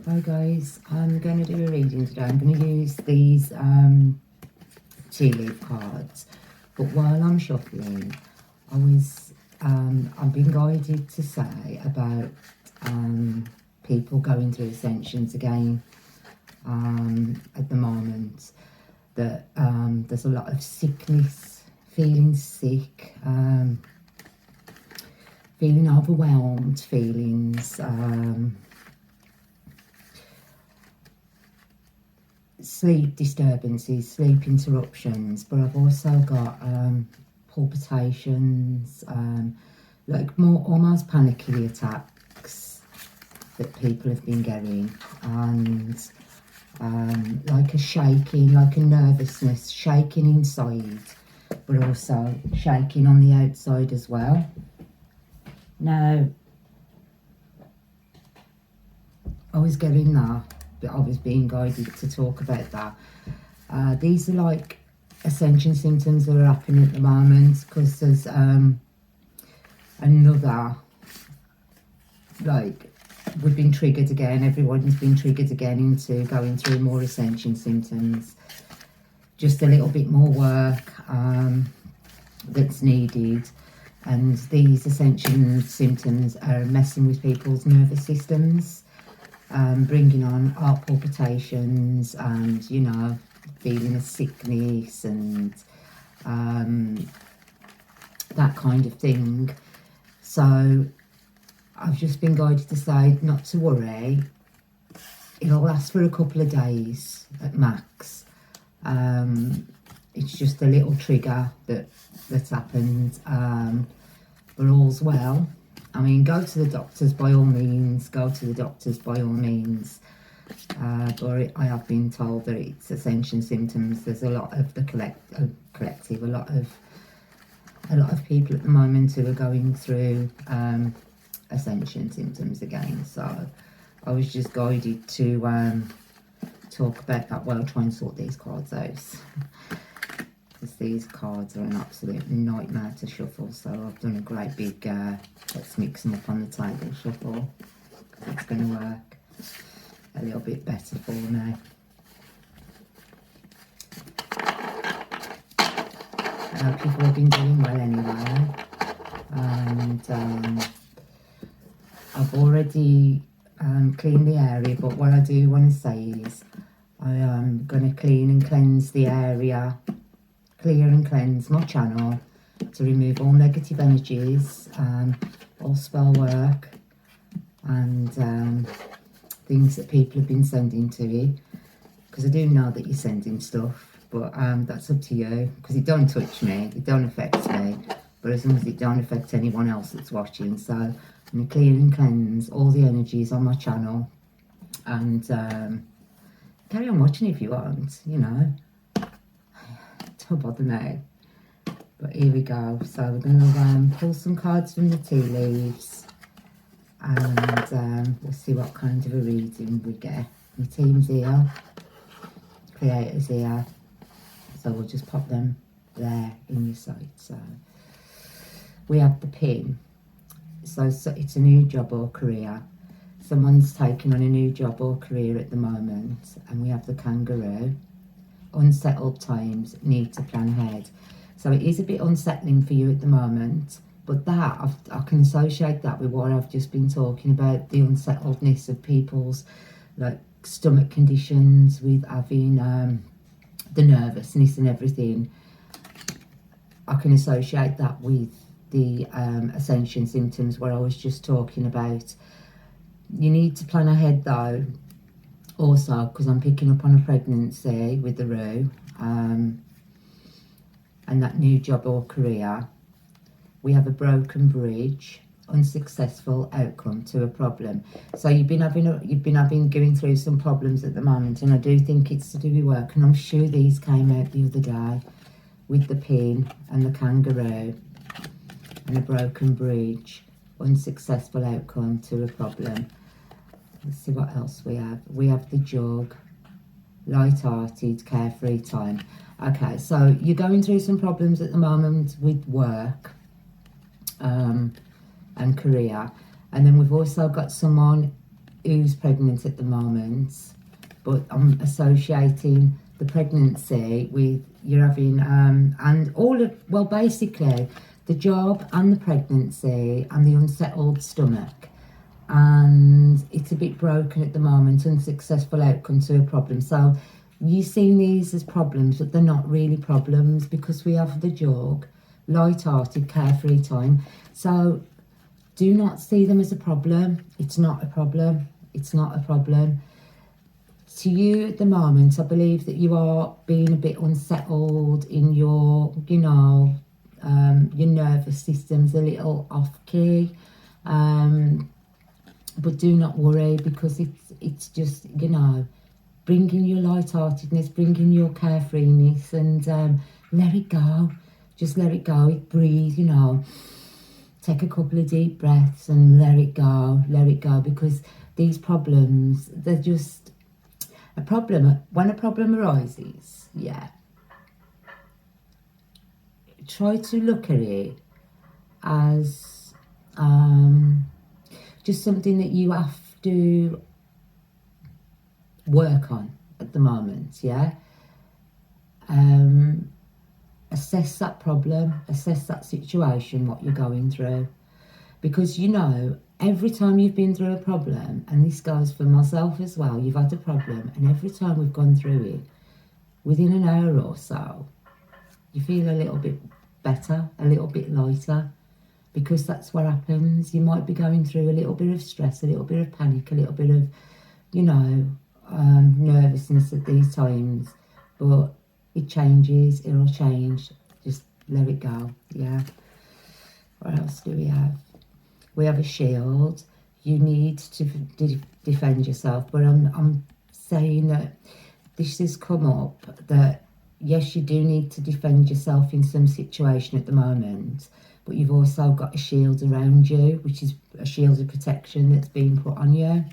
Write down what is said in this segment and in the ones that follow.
Hi guys, I'm going to do a reading today. I'm going to use these tea leaf cards, but while I'm shuffling, I've been guided to say about people going through ascensions again at the moment, that there's a lot of sickness, feeling sick, feeling overwhelmed, feelings, sleep disturbances, sleep interruptions, but I've also got palpitations, like more almost panicky attacks that people have been getting, and like a shaking, like a nervousness, shaking inside, but also shaking on the outside as well. Now, I was getting that, but I was being guided to talk about that. These are like ascension symptoms that are happening at the moment, because there's another, like, we've been triggered again, everyone's been triggered again into going through more ascension symptoms. Just a little bit more work that's needed, and these ascension symptoms are messing with people's nervous systems, bringing on heart palpitations and, you know, feeling of sickness and that kind of thing. So I've just been guided to say not to worry. It'll last for a couple of days at max. It's just a little trigger that's happened, but all's well. I mean, go to the doctors by all means, but I have been told that it's ascension symptoms. There's a lot of the collective, a lot of people at the moment who are going through ascension symptoms again. So I was just guided to talk about that while I try and sort these cards out. Because these cards are an absolute nightmare to shuffle, so I've done a great big let's mix them up on the table shuffle, because it's going to work a little bit better for me. People have been doing well anyway, and I've already cleaned the area, but what I do want to say is I am going to clean and cleanse the area, clear and cleanse my channel to remove all negative energies, all spell work and things that people have been sending to you, because I do know that you're sending stuff, but that's up to you, because it don't touch me, it don't affect me, but as long as it don't affect anyone else that's watching. So I'm going to clear and cleanse all the energies on my channel, and carry on watching if you want, you know. Don't bother me. But here we go. So we're going to pull some cards from the tea leaves, and we'll see what kind of a reading we get. My team's here, creators here, so we'll just pop them there in your sight. So we have the pin. So it's a new job or career. Someone's taking on a new job or career at the moment. And we have the kangaroo. Unsettled times, need to plan ahead. So it is a bit unsettling for you at the moment, but that I can associate that with what I've just been talking about, the unsettledness of people's like stomach conditions, with having the nervousness and everything. I can associate that with the ascension symptoms where I was just talking about. You need to plan ahead though, also, because I'm picking up on a pregnancy with the Roo, and that new job or career. We have a broken bridge, unsuccessful outcome to a problem. So you've been going through some problems at the moment, and I do think it's to do with work. And I'm sure these came out the other day with the pin and the kangaroo and a broken bridge, unsuccessful outcome to a problem. Let's see what else we have. We have the jug, light-hearted, carefree time. Okay, so you're going through some problems at the moment with work and career. And then we've also got someone who's pregnant at the moment, but I'm associating the pregnancy with you're having and all of, well, basically the job and the pregnancy and the unsettled stomach, and it's a bit broken at the moment, unsuccessful outcome to a problem. So you're seeing these as problems, but they're not really problems because we have the jog, light-hearted, carefree time. So do not see them as a problem. It's not a problem. It's not a problem. To you at the moment, I believe that you are being a bit unsettled in your, your nervous system's a little off key. But do not worry, because it's just, bringing your lightheartedness, bringing your carefreeness, and let it go. Just let it go. Breathe, take a couple of deep breaths and let it go. Let it go, because these problems, they're just a problem. When a problem arises, try to look at it as just something that you have to work on at the moment, assess that problem, assess that situation, what you're going through, because every time you've been through a problem, and this goes for myself as well, you've had a problem, and every time we've gone through it, within an hour or so, you feel a little bit better, a little bit lighter, because that's what happens. You might be going through a little bit of stress, a little bit of panic, a little bit of, nervousness at these times, but it changes, it'll change. Just let it go, What else do we have? We have a shield. You need to defend yourself, but I'm saying that this has come up, that yes, you do need to defend yourself in some situation at the moment, but you've also got a shield around you, which is a shield of protection that's being put on you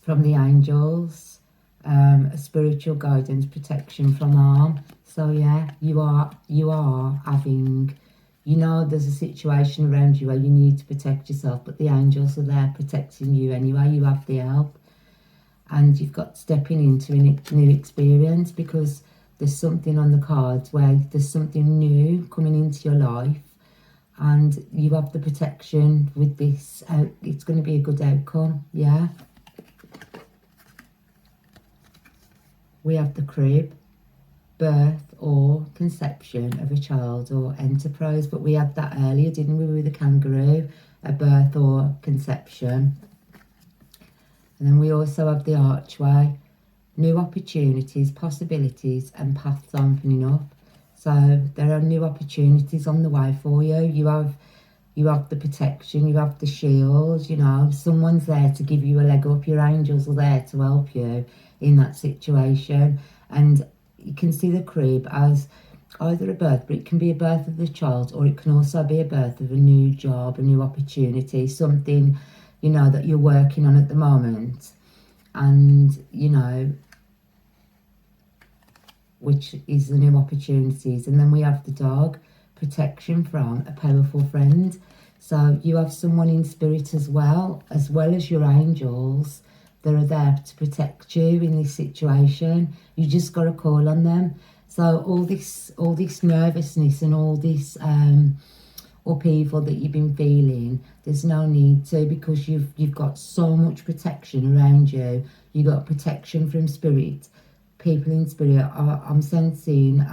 from the angels, a spiritual guidance, protection from harm. So you are having, there's a situation around you where you need to protect yourself, but the angels are there protecting you anyway. You have the help, and you've got stepping into a new experience, because there's something on the cards where there's something new coming into your life, and you have the protection with this. It's going to be a good outcome, We have the crib, birth or conception of a child or enterprise, but we had that earlier, didn't we, with the kangaroo, a birth or conception. And then we also have the archway, new opportunities, possibilities, and paths opening up. So there are new opportunities on the way for you. You have the protection, you have the shield, someone's there to give you a leg up. Your angels are there to help you in that situation. And you can see the crib as either a birth, but it can be a birth of the child, or it can also be a birth of a new job, a new opportunity, something, that you're working on at the moment. And, which is the new opportunities. And then we have the dog, protection from a powerful friend. So you have someone in spirit as well as your angels that are there to protect you in this situation. You just got to call on them. So all this nervousness and all this upheaval that you've been feeling, there's no need to, because you've got so much protection around you. You got protection from spirit, people in spirit. I'm sensing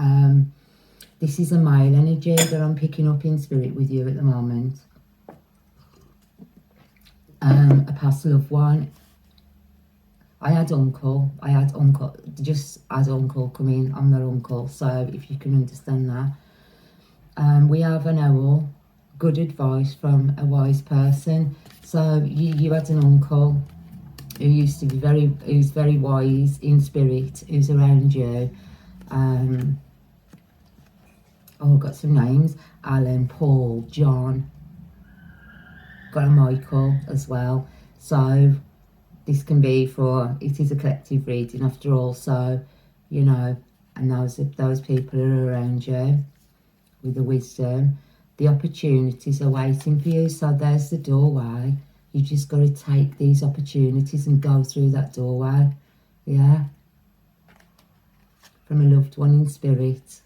this is a male energy that I'm picking up in spirit with you at the moment. A past loved one. I had uncle, just as uncle come in. I'm their uncle, so if you can understand that. We have an owl, good advice from a wise person. So you had an uncle who used to be who's very wise in spirit, who's around you. I've got some names: Alan, Paul, John. Got a Michael as well. So this can be it is a collective reading after all. So, and those people are around you with the wisdom. The opportunities are waiting for you. So there's the doorway. You just got to take these opportunities and go through that doorway. Yeah. From a loved one in spirit.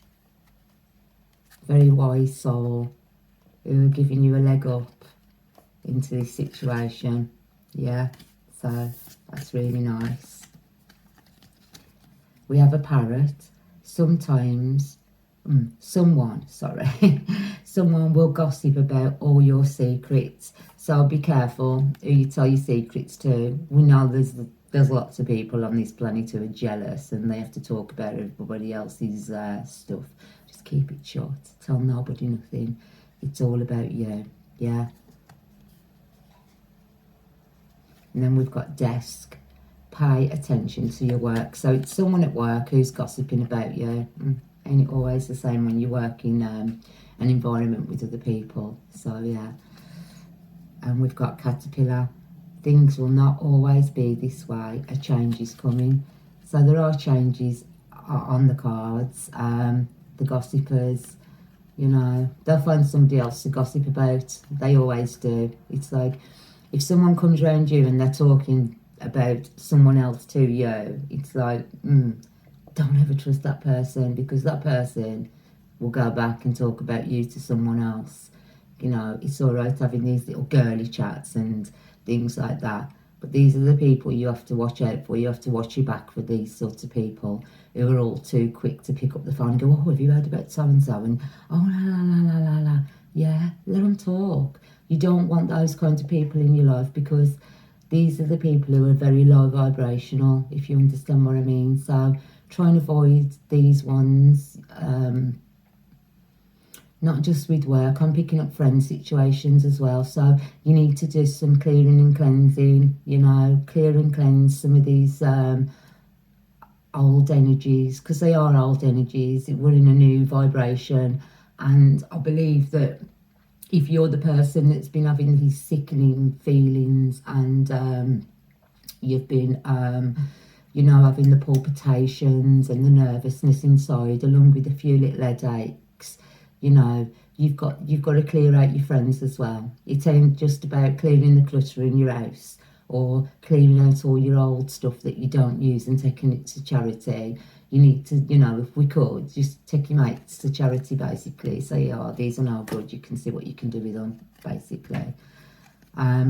Very wise soul who are giving you a leg up into this situation. Yeah. So that's really nice. We have a parrot. Sometimes someone will gossip about all your secrets, so be careful who you tell your secrets to. We know there's lots of people on this planet who are jealous and they have to talk about everybody else's stuff. Just keep it short, tell nobody nothing. It's all about you. Yeah. And then we've got desk. Pay attention to your work. So it's someone at work who's gossiping about you. Ain't it always the same when you work in an environment with other people? So yeah. And we've got caterpillar. Things will not always be this way. A change is coming. So there are changes on the cards. The gossipers, you know, they'll find somebody else to gossip about. They always do. It's like if someone comes around you and they're talking about someone else to you, it's like, don't ever trust that person, because that person will go back and talk about you to someone else. You know, it's all right having these little girly chats and things like that, but these are the people you have to watch out for. You have to watch your back for these sorts of people who are all too quick to pick up the phone and go, oh, have you heard about so-and-so? And, oh, la, la, la, la, la, la. Yeah, let them talk. You don't want those kinds of people in your life, because these are the people who are very low vibrational, if you understand what I mean. So try and avoid these ones, not just with work. I'm picking up friend situations as well. So you need to do some clearing and cleansing, you know, clear and cleanse some of these old energies, because they are old energies. We're in a new vibration. And I believe that if you're the person that's been having these sickening feelings and you've been, you know, having the palpitations and the nervousness inside, along with a few little headaches, you know, you've got to clear out your friends as well. It ain't just about clearing the clutter in your house or clearing out all your old stuff that you don't use and taking it to charity. You need to, you know, if we could, just take your mates to charity, basically. Say, oh, these are no good. You can see what you can do with them, basically.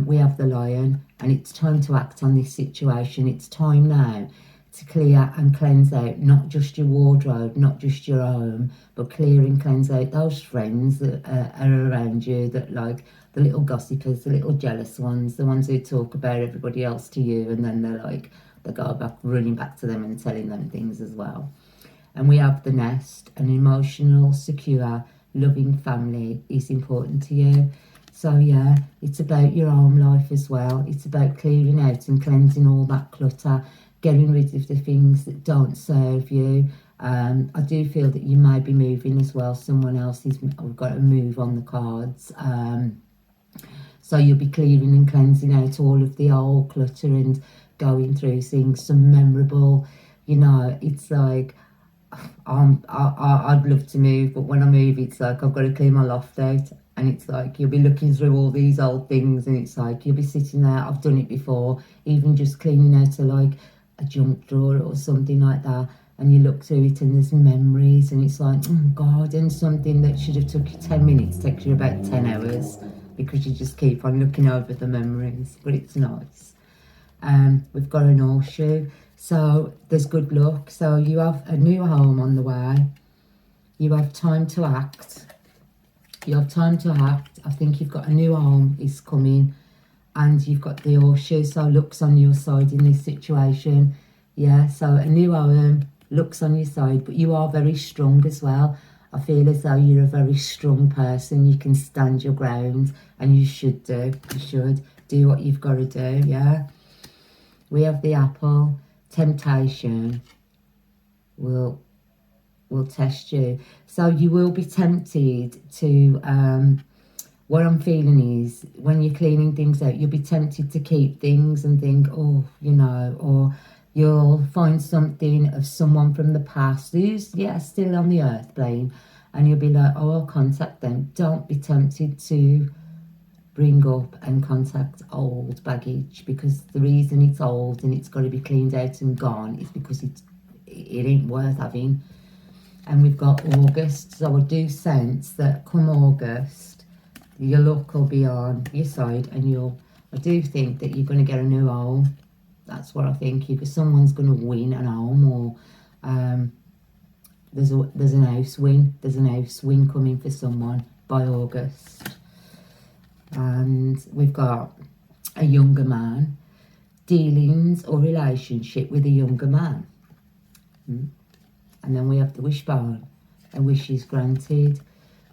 We have the lion, and it's time to act on this situation. It's time now to clear and cleanse out not just your wardrobe, not just your home, but clear and cleanse out those friends that are around you, that like the little gossipers, the little jealous ones, the ones who talk about everybody else to you, and then they're like, they go back, running back to them and telling them things as well. And we have the nest. An emotional, secure, loving family is important to you. So yeah, it's about your home life as well. It's about clearing out and cleansing all that clutter, getting rid of the things that don't serve you. I do feel that you may be moving as well. Someone else is, we've got a move on the cards. So you'll be clearing and cleansing out all of the old clutter and going through things, some memorable, you know, it's like, I'd love to move, but when I move, it's like I've got to clean my loft out, and it's like you'll be looking through all these old things, and it's like you'll be sitting there. I've done it before, even just cleaning out like a junk drawer or something like that, and you look through it and there's memories, and it's like, oh God, and something that should have took you 10 minutes takes you about 10 hours because you just keep on looking over the memories, but it's nice. We've got an horseshoe, so there's good luck. So you have a new home on the way. You have time to act. You have time to act. I think you've got a new home is coming, and you've got the horseshoe, so luck's on your side in this situation. Yeah, so a new home, luck's on your side, but you are very strong as well. I feel as though you're a very strong person. You can stand your ground, and you should do. You should do what you've got to do, yeah. We have the apple. Temptation will test you. So you will be tempted to, what I'm feeling is when you're cleaning things out, you'll be tempted to keep things and think, oh, you know, or you'll find something of someone from the past who's, yeah, still on the earth plane, and you'll be like, oh, I'll contact them. Don't be tempted to bring up and contact old baggage, because the reason it's old and it's got to be cleaned out and gone is because it ain't worth having. And we've got August, so I do sense that come August, your luck will be on your side, and I do think that you're going to get a new home. That's what I think, because someone's going to win an home, or there's an house win. There's an house win coming for someone by August. And we've got a younger man, dealings or relationship with a younger man. And then we have the wishbone, and wishes granted.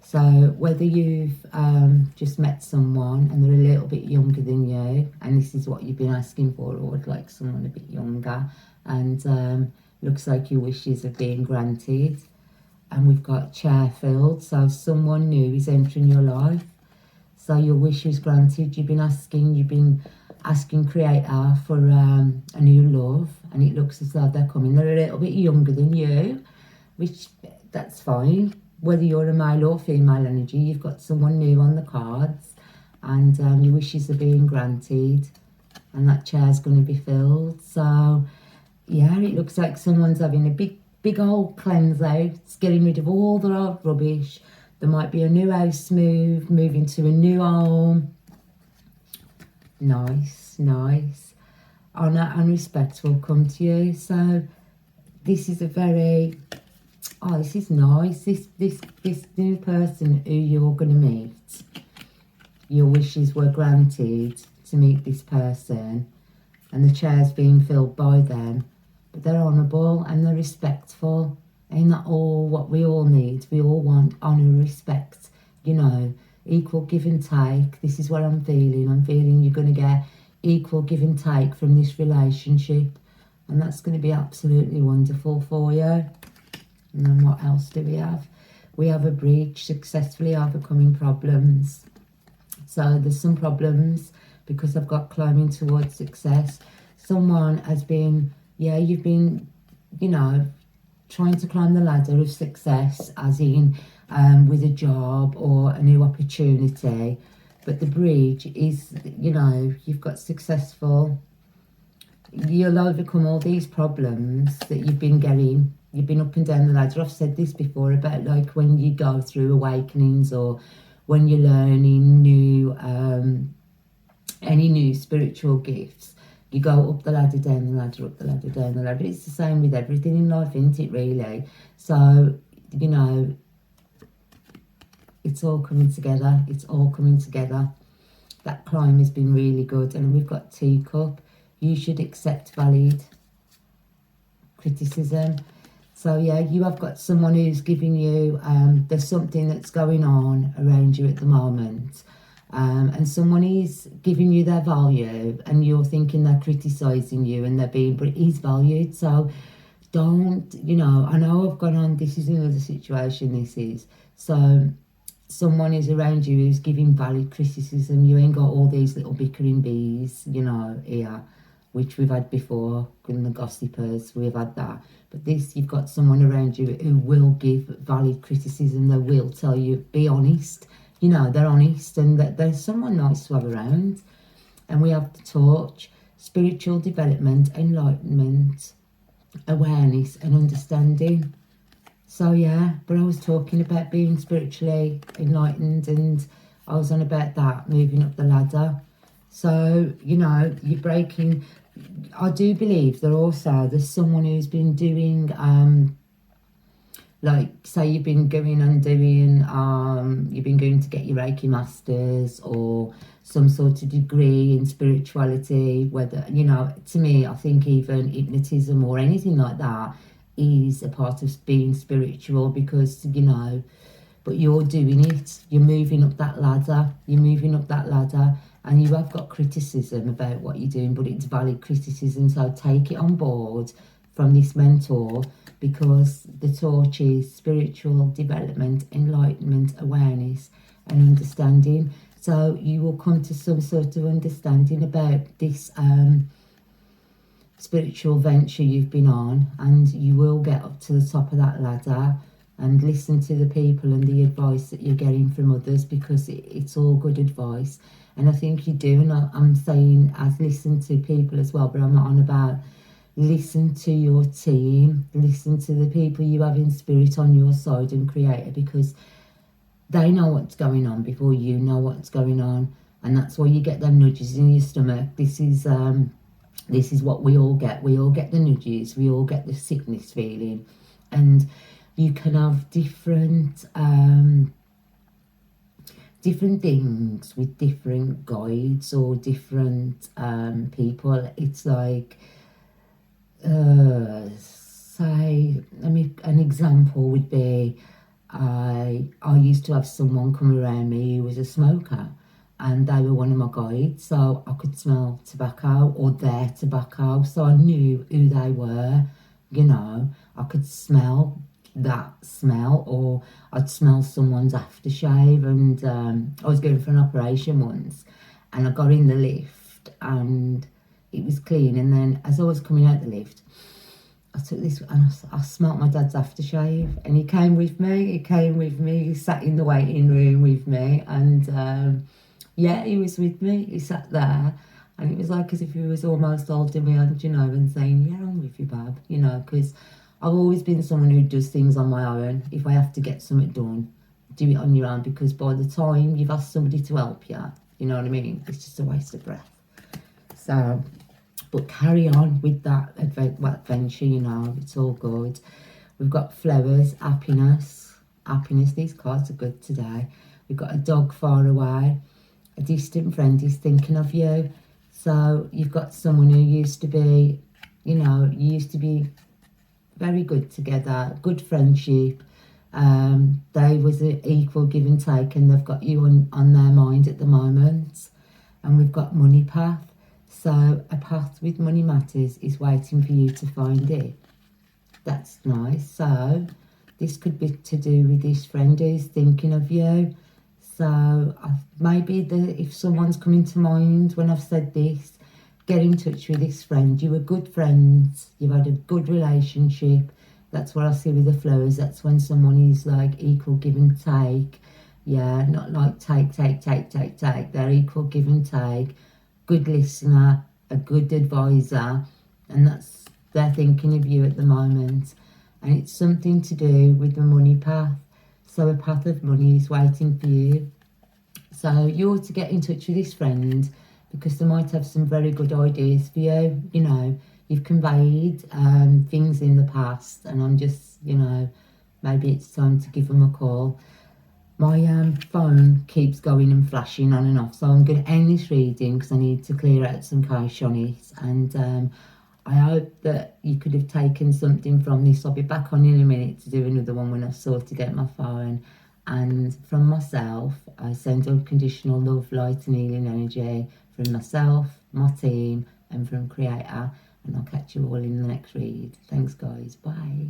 So whether you've just met someone and they're a little bit younger than you, and this is what you've been asking for, or would like someone a bit younger, and looks like your wishes are being granted. And we've got chair filled, so someone new is entering your life. So your wish is granted. You've been asking Creator for a new love, and it looks as though they're coming. They're a little bit younger than you, which that's fine. Whether you're a male or female energy, you've got someone new on the cards, and your wishes are being granted, and that chair's going to be filled. So yeah, it looks like someone's having a big old cleanse out. It's getting rid of all the old rubbish. There might be a new house move, moving to a new home. Nice. Honour and respect will come to you. So this is this is nice. This new person who you're going to meet, your wishes were granted to meet this person, and the chair's being filled by them. But they're honourable and they're respectful. Ain't that all what we all need? We all want honour, respect, equal give and take. This is what I'm feeling. I'm feeling you're going to get equal give and take from this relationship, and that's going to be absolutely wonderful for you. And then what else do we have? We have a breach, successfully overcoming problems. So there's some problems because I've got climbing towards success. Someone has been, you've been, trying to climb the ladder of success, as in with a job or a new opportunity. But the bridge is, you've got successful. You'll overcome all these problems that you've been getting. You've been up and down the ladder. I've said this before about like when you go through awakenings, or when you're learning any new spiritual gifts. You go up the ladder, down the ladder, up the ladder, down the ladder. It's the same with everything in life, isn't it, really? So, it's all coming together. It's all coming together. That climb has been really good. And we've got teacup. You should accept valid criticism. So, you have got someone who's giving you, there's something that's going on around you at the moment. And someone is giving you their value, and you're thinking they're criticising you, and but it is valued. So don't, I know I've gone on, this is another situation, this is. So someone is around you who's giving valid criticism. You ain't got all these little bickering bees, here, which we've had before, in the gossipers, we've had that. But this, you've got someone around you who will give valid criticism. They will tell you, be honest. They're honest, and that there's someone nice to have around. And we have the torch, spiritual development, enlightenment, awareness and understanding. So but I was talking about being spiritually enlightened, and I was on about that, moving up the ladder. So, you're breaking. I do believe that there's someone who's been doing like, say you've been going and doing, you've been going to get your Reiki Masters or some sort of degree in spirituality, whether, to me, I think even hypnotism or anything like that is a part of being spiritual, because, but you're doing it, you're moving up that ladder, and you have got criticism about what you're doing, but it's valid criticism, so take it on board from this mentor, because the torch is spiritual development, enlightenment, awareness and understanding. So you will come to some sort of understanding about this spiritual venture you've been on, and you will get up to the top of that ladder. and listen to the people and the advice that you're getting from others, because it's all good advice. And I think you do, and I'm saying as listen to people as well, but I'm not on about listen to your team, listen to the people you have in spirit on your side and creator, because they know what's going on before you know what's going on. And that's why you get them nudges in your stomach. This is what we all get. We all get the nudges, we all get the sickness feeling. And you can have different things with different guides or different people. It's like, say, an example would be, I used to have someone come around me who was a smoker, and they were one of my guides, so I could smell tobacco or their tobacco, so I knew who they were. I could smell that smell, or I'd smell someone's aftershave. And I was going for an operation once, and I got in the lift and it was clean, and then as I was coming out the lift, I took this and I smelt my dad's aftershave, and he came with me. He sat in the waiting room with me, and he was with me. He sat there, and it was like as if he was almost holding me hand, and saying, yeah, I'm with you, Bab, because I've always been someone who does things on my own. If I have to get something done, do it on your own, because by the time you've asked somebody to help you, you know what I mean? It's just a waste of breath. So, but carry on with that adventure, it's all good. We've got flowers, happiness. These cards are good today. We've got a dog far away. A distant friend is thinking of you. So you've got someone who used to be, you used to be very good together, good friendship. They was an equal give and take, and they've got you on their mind at the moment. And we've got money path. So a path with money matters is waiting for you to find it. That's nice. So this could be to do with this friend who's thinking of you. So maybe if someone's coming to mind when I've said this, get in touch with this friend. You were good friends. You've had a good relationship. That's what I see with the flowers. That's when someone is like equal give and take. Yeah, not like take. They're equal give and take. Good listener, a good advisor, and they're thinking of you at the moment. And it's something to do with the money path. So a path of money is waiting for you. So you ought to get in touch with this friend, because they might have some very good ideas for you. You've conveyed things in the past, and I'm just, maybe it's time to give them a call. My phone keeps going and flashing on and off, so I'm going to end this reading because I need to clear out some cache on it. And I hope that you could have taken something from this. I'll be back on in a minute to do another one when I've sorted out my phone. And from myself, I send unconditional love, light and healing energy from myself, my team, and from Creator. And I'll catch you all in the next read. Thanks, guys. Bye.